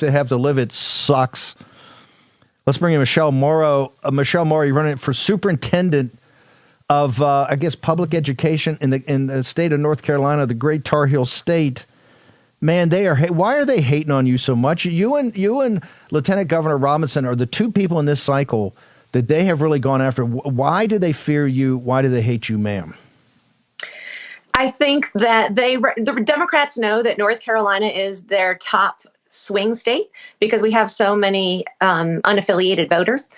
to have to live it sucks. Let's bring in Michele Morrow. Michele Morrow, you're running for superintendent of, I guess, public education in the state of North Carolina, the great Tar Heel state. Man, why are they hating on you so much? You and Lieutenant Governor Robinson are the two people in this cycle that they have really gone after. Why do they fear you? Why do they hate you, ma'am? I think that the Democrats know that North Carolina is their top swing state because we have so many unaffiliated voters.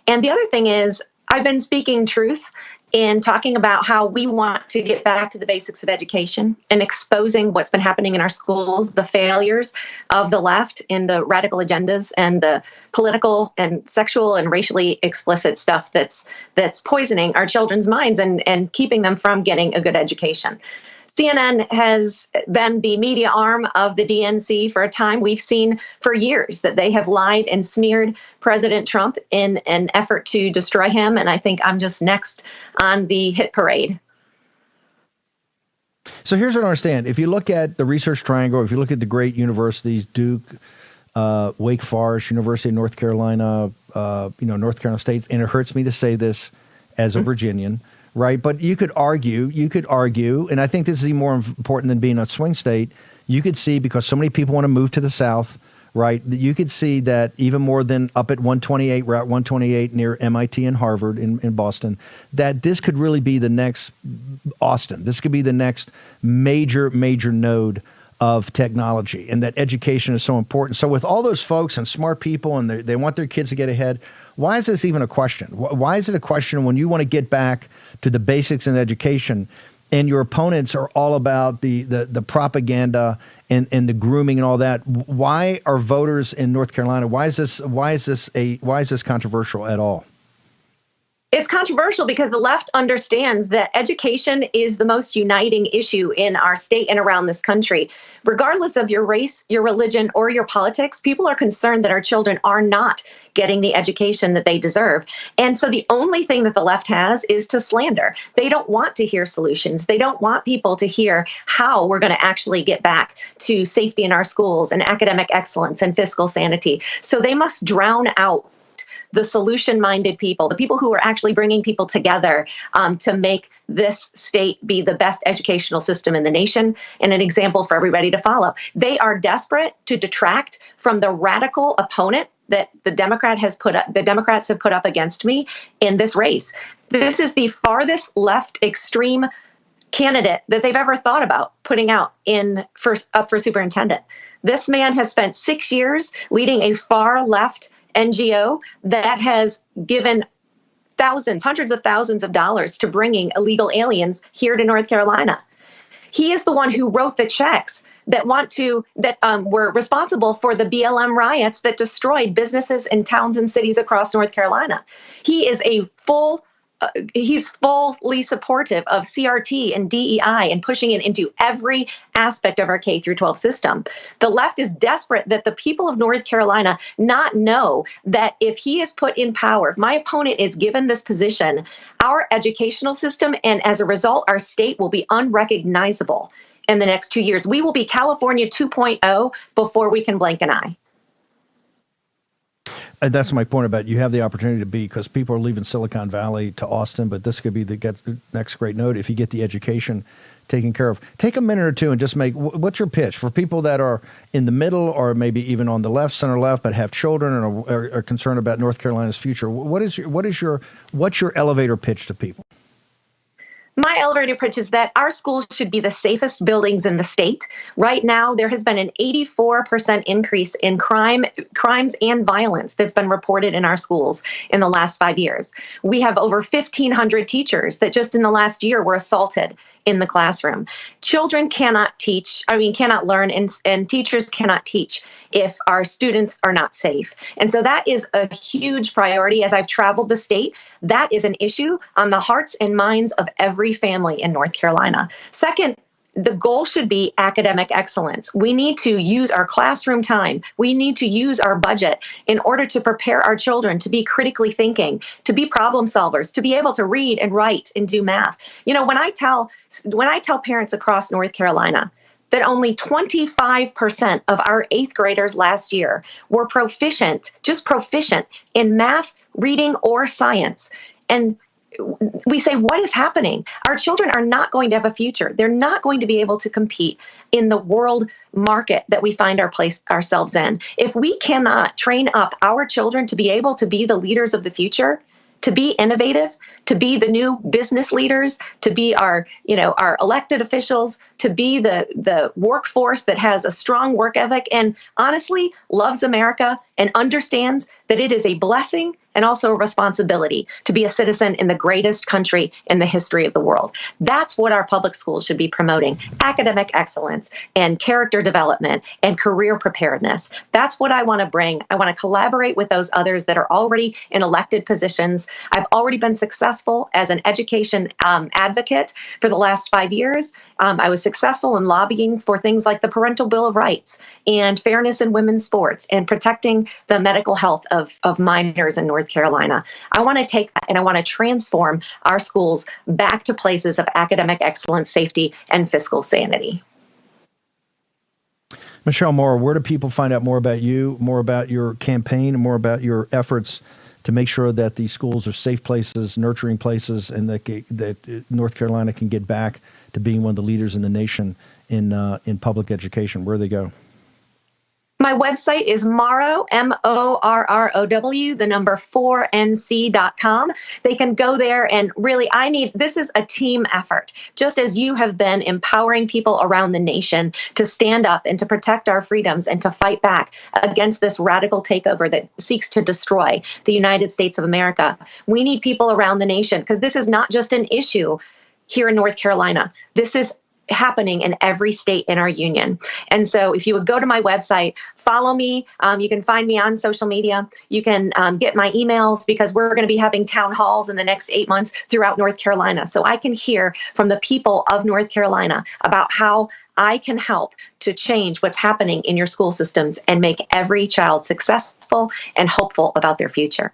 And the other thing is, I've been speaking truth in talking about how we want to get back to the basics of education and exposing what's been happening in our schools, the failures of the left in the radical agendas and the political and sexual and racially explicit stuff that's poisoning our children's minds and keeping them from getting a good education. CNN has been the media arm of the DNC for a time. We've seen for years that they have lied and smeared President Trump in an effort to destroy him. And I think I'm just next on the hit parade. So here's what I understand. If you look at the Research Triangle, if you look at the great universities, Duke, Wake Forest, University of North Carolina, North Carolina State, and it hurts me to say this as a Virginian, right? But you could argue, and I think this is even more important than being a swing state. You could see, because so many people want to move to the South, right? You could see that even more than up at 128, Route 128 near MIT and Harvard in Boston, that this could really be the next Austin. This could be the next major node of technology, and that education is so important. So with all those folks and smart people, and they want their kids to get ahead, why is this even a question? Why is it a question when you want to get back to the basics in education, and your opponents are all about the propaganda and the grooming and all that? Why are voters in North Carolina? Why is this controversial at all? It's controversial because the left understands that education is the most uniting issue in our state and around this country. Regardless of your race, your religion, or your politics, people are concerned that our children are not getting the education that they deserve. And so the only thing that the left has is to slander. They don't want to hear solutions. They don't want people to hear how we're going to actually get back to safety in our schools and academic excellence and fiscal sanity. So they must drown out the solution-minded people, the people who are actually bringing people together to make this state be the best educational system in the nation and an example for everybody to follow. They are desperate to detract from the radical opponent that the Democrats have put up against me in this race. This is the farthest left extreme candidate that they've ever thought about putting out up for superintendent. This man has spent 6 years leading a far left NGO that has given hundreds of thousands of dollars to bringing illegal aliens here to North Carolina. He is the one who wrote the checks that were responsible for the BLM riots that destroyed businesses in towns and cities across North Carolina. He is he's fully supportive of CRT and DEI and pushing it into every aspect of our K through 12 system. The left is desperate that the people of North Carolina not know that if he is put in power, if my opponent is given this position, our educational system and as a result, our state will be unrecognizable in the next 2 years. We will be California 2.0 before we can blink an eye. And that's my point about you have the opportunity to be, because people are leaving Silicon Valley to Austin, but this could be the next great node if you get the education taken care of. Take a minute or two and just what's your pitch for people that are in the middle or maybe even on the left, center left, but have children and are concerned about North Carolina's future? What's your elevator pitch to people? My elevator pitch is that our schools should be the safest buildings in the state. Right now, there has been an 84% increase in crimes and violence that's been reported in our schools in the last 5 years. We have over 1,500 teachers that just in the last year were assaulted in the classroom. Children cannot learn, and teachers cannot teach if our students are not safe. And so that is a huge priority. As I've traveled the state, that is an issue on the hearts and minds of every family in North Carolina. Second, the goal should be academic excellence. We need to use our classroom time. We need to use our budget in order to prepare our children to be critically thinking, to be problem solvers, to be able to read and write and do math. You know, when I tell parents across North Carolina that only 25% of our 8th graders last year were proficient, just proficient in math, reading, or science. And we say, what is happening? Our children are not going to have a future. They're not going to be able to compete in the world market that we find ourselves in. If we cannot train up our children to be able to be the leaders of the future, to be innovative, to be the new business leaders, to be our elected officials, to be the workforce that has a strong work ethic and honestly loves America and understands that it is a blessing and also a responsibility to be a citizen in the greatest country in the history of the world. That's what our public schools should be promoting: academic excellence and character development and career preparedness. That's what I want to bring. I want to collaborate with those others that are already in elected positions. I've already been successful as an education advocate for the last 5 years. I was successful in lobbying for things like the Parental Bill of Rights and fairness in women's sports and protecting the medical health of minors in North Carolina. I want to take that and I want to transform our schools back to places of academic excellence, safety, and fiscal sanity. Michele Moore, where do people find out more about you, more about your campaign, and more about your efforts to make sure that these schools are safe places, nurturing places, and that North Carolina can get back to being one of the leaders in the nation in public education? Where do they go? My website is Morrow, MORROW, the number 4NC.com. They can go there and really, this is a team effort. Just as you have been empowering people around the nation to stand up and to protect our freedoms and to fight back against this radical takeover that seeks to destroy the United States of America. We need people around the nation because this is not just an issue here in North Carolina. This is happening in every state in our union. And so if you would go to my website, follow me, you can find me on social media. You can get my emails because we're going to be having town halls in the next 8 months throughout North Carolina. So I can hear from the people of North Carolina about how I can help to change what's happening in your school systems and make every child successful and hopeful about their future.